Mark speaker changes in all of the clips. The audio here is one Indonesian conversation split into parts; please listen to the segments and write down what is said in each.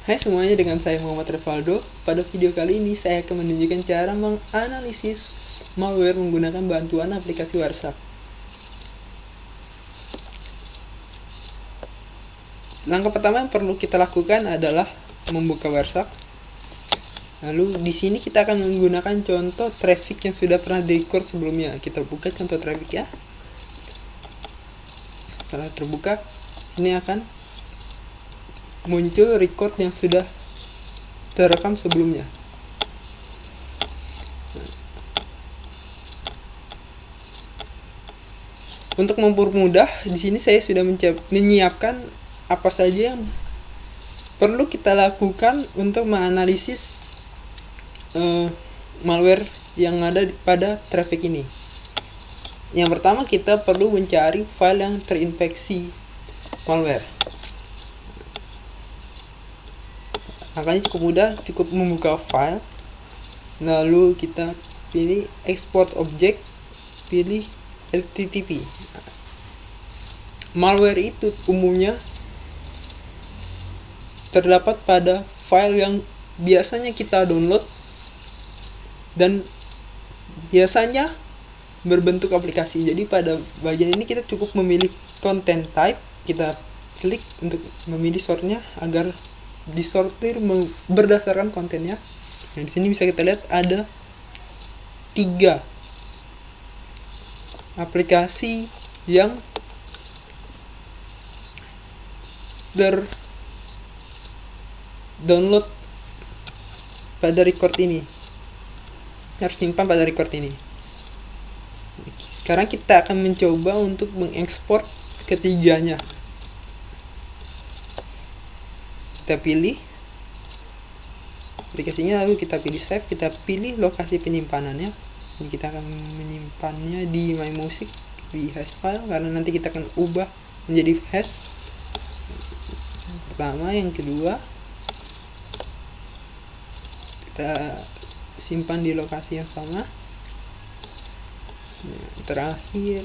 Speaker 1: Hai semuanya, dengan saya Muhammad Revaldo. Pada video kali ini saya akan menunjukkan cara menganalisis malware menggunakan bantuan aplikasi Warsak. Langkah pertama yang perlu kita lakukan adalah membuka Warsak. Lalu di sini kita akan menggunakan contoh traffic yang sudah pernah di-record sebelumnya. Kita buka contoh traffic ya. Setelah terbuka, ini akan muncul record yang sudah terekam sebelumnya. Untuk mempermudah, di sini saya sudah menyiapkan apa saja yang perlu kita lakukan untuk menganalisis malware yang ada pada traffic ini. Yang pertama, kita perlu mencari file yang terinfeksi malware. Makanya cukup mudah, cukup membuka file, lalu kita pilih export object, pilih HTTP. Malware itu umumnya terdapat pada file yang biasanya kita download dan biasanya berbentuk aplikasi. Jadi pada bagian ini kita cukup memilih content type, kita klik untuk memilih sortnya agar disortir berdasarkan kontennya. Nah, di sini bisa kita lihat ada 3 aplikasi yang download pada record ini, harus simpan pada record ini. Sekarang kita akan mencoba untuk mengekspor ketiganya. Kita pilih aplikasinya, lalu kita pilih save, kita pilih lokasi penyimpanannya. Ini kita akan menyimpannya di My Music, di hash file, karena nanti kita akan ubah menjadi hash. Yang pertama, yang kedua kita simpan di lokasi yang sama. Yang terakhir,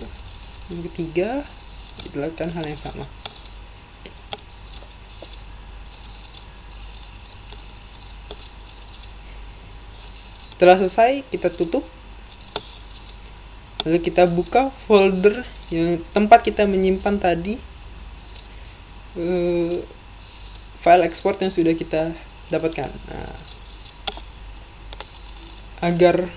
Speaker 1: yang ketiga, kita lakukan hal yang sama. Setelah selesai, kita tutup. Lalu kita buka folder yang tempat kita menyimpan tadi file export yang sudah kita dapatkan. Nah, agar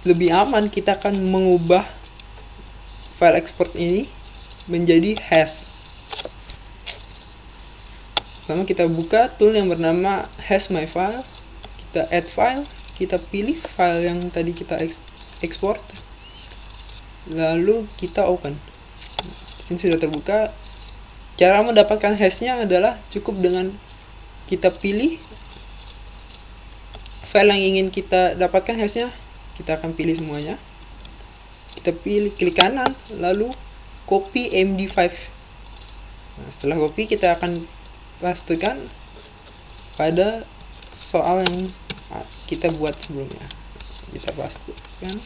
Speaker 1: lebih aman, kita akan mengubah file export ini menjadi hash. Pertama, kita buka tool yang bernama hash my file, kita add file, kita pilih file yang tadi kita export, lalu kita open. Di sini sudah terbuka. Cara mendapatkan hashnya adalah cukup dengan kita pilih file yang ingin kita dapatkan hashnya, kita akan pilih semuanya, kita pilih klik kanan, lalu copy MD5. Nah, setelah copy, kita akan pastikan pada soal yang kita buat sebelumnya. Kita pastikan.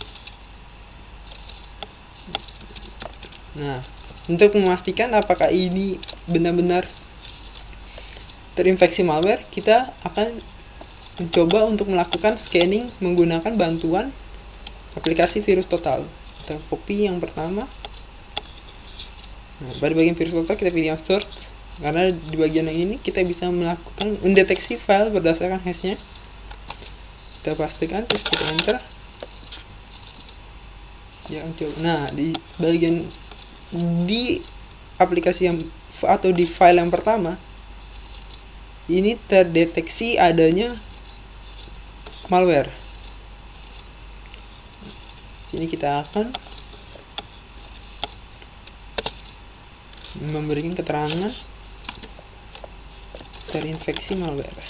Speaker 1: Nah, untuk memastikan apakah ini benar-benar terinfeksi malware, kita akan mencoba untuk melakukan scanning menggunakan bantuan aplikasi virus total. Kita copy yang pertama. Nah, pada bagian virus total kita pilih yang search, karena di bagian yang ini kita bisa melakukan mendeteksi file berdasarkan hashnya. Kita pastikan, terus kita enter. Nah, di bagian di aplikasi yang atau di file yang pertama ini terdeteksi adanya malware. Sini kita akan memberikan keterangan terinfeksi malware.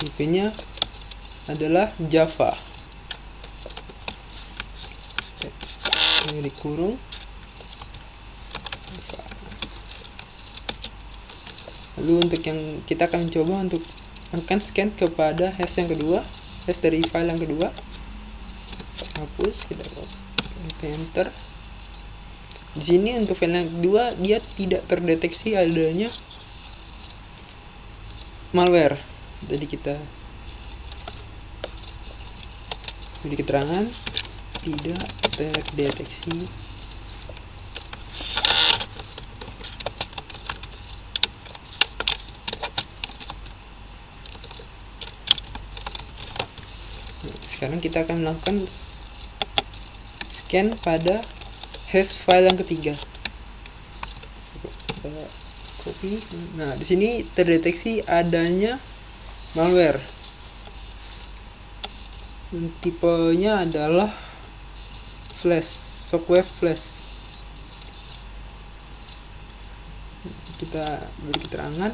Speaker 1: Tipenya adalah Java. Ini dikurung. Lalu untuk yang kita akan coba untuk akan scan kepada hash yang kedua, hash dari file yang kedua. hapus, kita enter. Di sini untuk file yang kedua dia tidak terdeteksi adanya malware. Jadi kita beri keterangan tidak terdeteksi sekarang kita akan melakukan scan pada hash file yang ketiga. Kita copy. Nah, di sini terdeteksi adanya malware. Tipenya adalah flash, Shockwave flash. Kita beri keterangan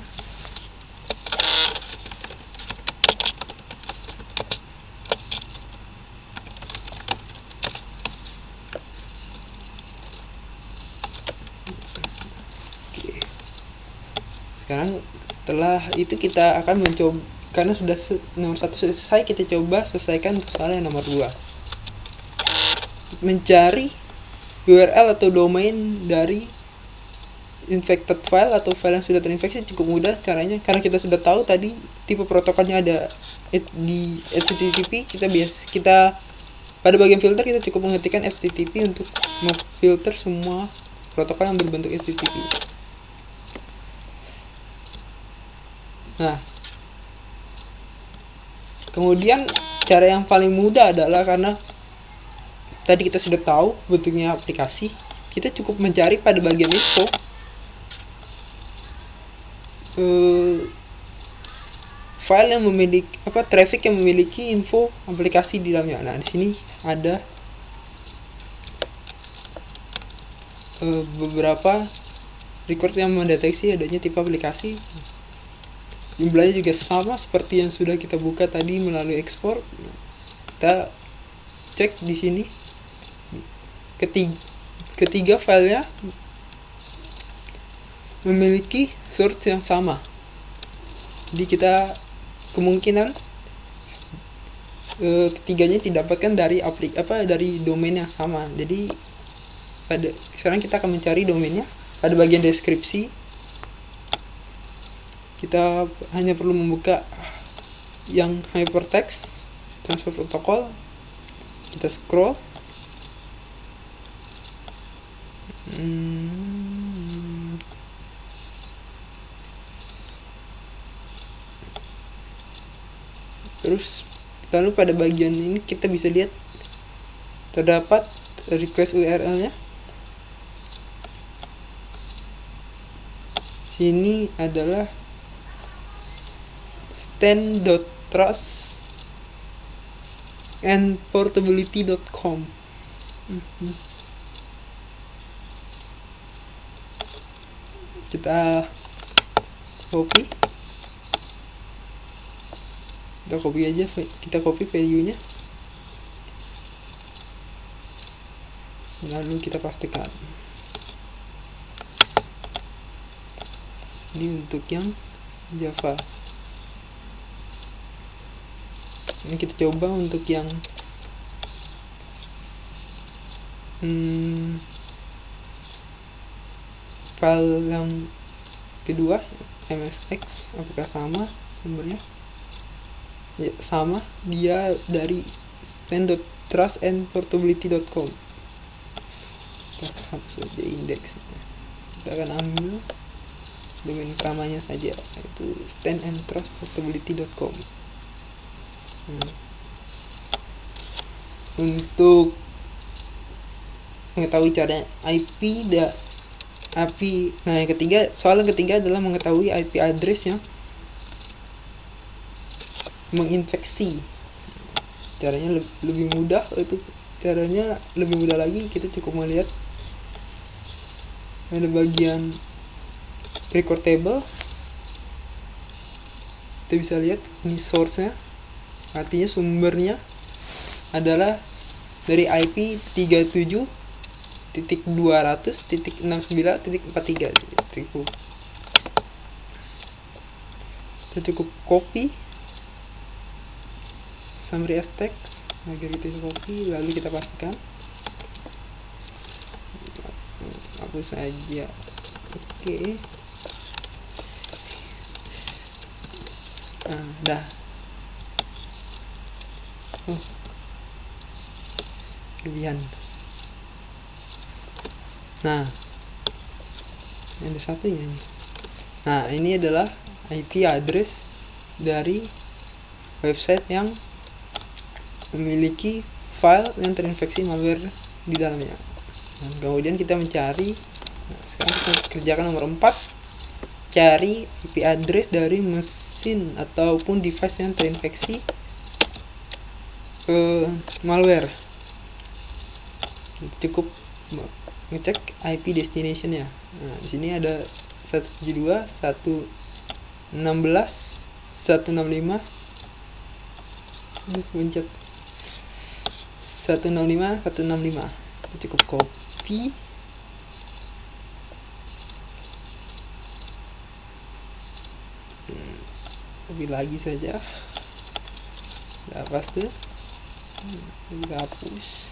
Speaker 1: sekarang. Setelah itu kita akan mencoba, karena sudah nomor 1 selesai, kita coba selesaikan untuk soal yang nomor 2. Mencari URL atau domain dari infected file atau file yang sudah terinfeksi cukup mudah caranya, karena kita sudah tahu tadi tipe protokolnya ada di HTTP. Kita pada bagian filter kita cukup mengetikkan HTTP untuk memfilter semua protokol yang berbentuk HTTP. Nah, kemudian cara yang paling mudah adalah, karena tadi kita sudah tahu bentuknya aplikasi, kita cukup mencari pada bagian info file yang memiliki traffic yang memiliki info aplikasi di dalamnya. Nah, di sini ada beberapa record yang mendeteksi adanya tipe aplikasi. Jumlahnya juga sama seperti yang sudah kita buka tadi melalui ekspor. Kita cek di sini ketiga filenya memiliki source yang sama. Jadi kita kemungkinan ketiganya didapatkan dari dari domain yang sama. Jadi sekarang kita akan mencari domainnya pada bagian deskripsi. Kita hanya perlu membuka yang hypertext transfer protocol. Kita scroll. Terus lalu pada bagian ini kita bisa lihat terdapat request URL-nya. Sini adalah stand.trust and portability.com. Kita copy aja, kita copy value-nya, lalu kita pastikan. Ini untuk yang Java. Ini kita coba untuk yang file yang kedua, MSX, apakah sama sumbernya? Ya, sama, dia dari stand.trustandportability.com. Kita hapus saja indeksnya. Kita akan ambil domain utamanya saja, yaitu standandtrustportability.com. Untuk mengetahui cara IP, nah yang ketiga, soal yang ketiga adalah mengetahui IP address yang menginfeksi. Caranya lebih mudah, caranya lebih mudah lagi. Kita cukup melihat ada bagian record table. Kita bisa lihat ini source-nya, artinya sumbernya adalah dari IP 37.200.69.43. Kita cukup copy summary as text, agar kita bisa copy, lalu kita pastikan hapus saja. Oke. Nah, dah. Kelebihan. Nah, ada satunya ini. Nah, ini adalah IP address dari website yang memiliki file yang terinfeksi malware di dalamnya. Nah, kemudian kita mencari. Nah, sekarang kita kerjakan nomor 4. Cari IP address dari mesin ataupun device yang terinfeksi malware. Cukup ngecek IP destination ya. Nah, di sini ada 172, 116, 165. Pencet 165, 165. Cukup copy. Copy lagi saja. Udah pasti. Kita hapus.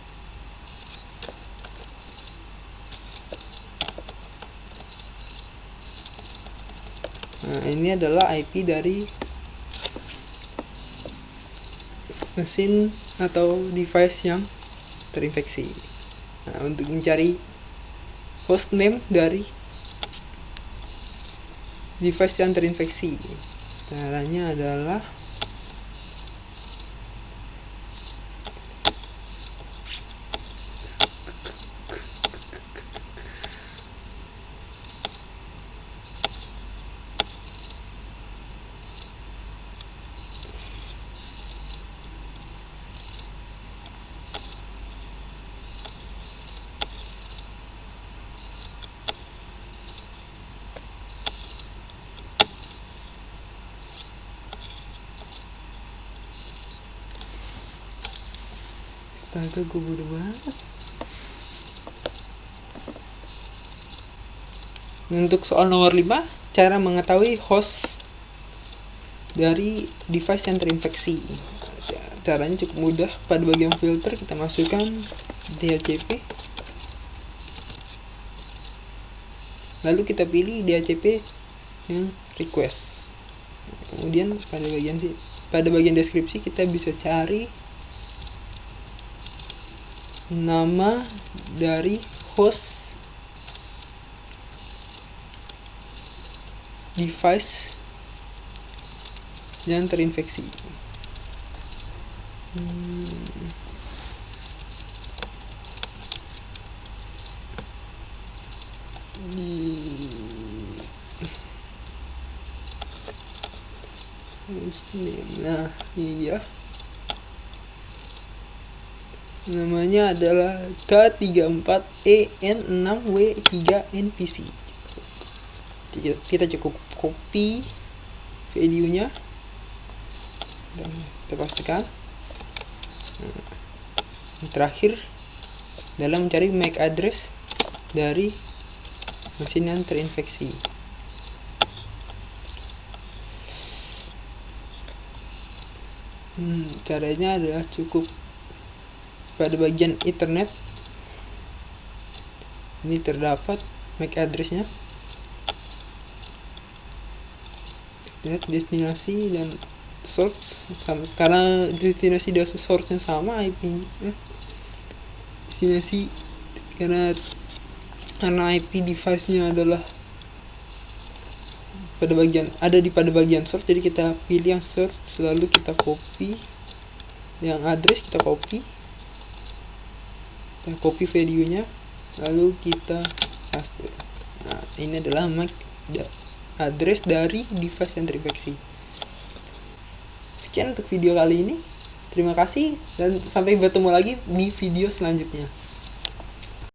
Speaker 1: Nah, ini adalah IP dari mesin atau device yang terinfeksi. Nah, untuk mencari hostname dari device yang terinfeksi, caranya adalah astaga, gue bodoh banget. Untuk soal nomor 5, cara mengetahui host dari device yang terinfeksi. Caranya cukup mudah. Pada bagian filter kita masukkan DHCP, lalu kita pilih DHCP yang request. Kemudian pada bagian deskripsi kita bisa cari nama dari host device yang terinfeksi. Nah, ini dia. Namanya adalah K34EN6W3NPC. Kita cukup copy videonya dan kita pastikan. Terakhir, dalam mencari MAC address dari mesin yang terinfeksi. Caranya adalah cukup pada bagian Ethernet. Ini terdapat MAC addressnya, lihat destinasi dan source sama. Sekarang destinasi dan source-nya sama, IP destinasi karena IP device-nya adalah pada bagian source, jadi kita pilih yang source, lalu kita copy yang address, kita copy videonya, lalu kita paste. Nah, ini adalah MAC address dari device yang terinfeksi. Sekian untuk video kali ini. Terima kasih dan sampai bertemu lagi di video selanjutnya.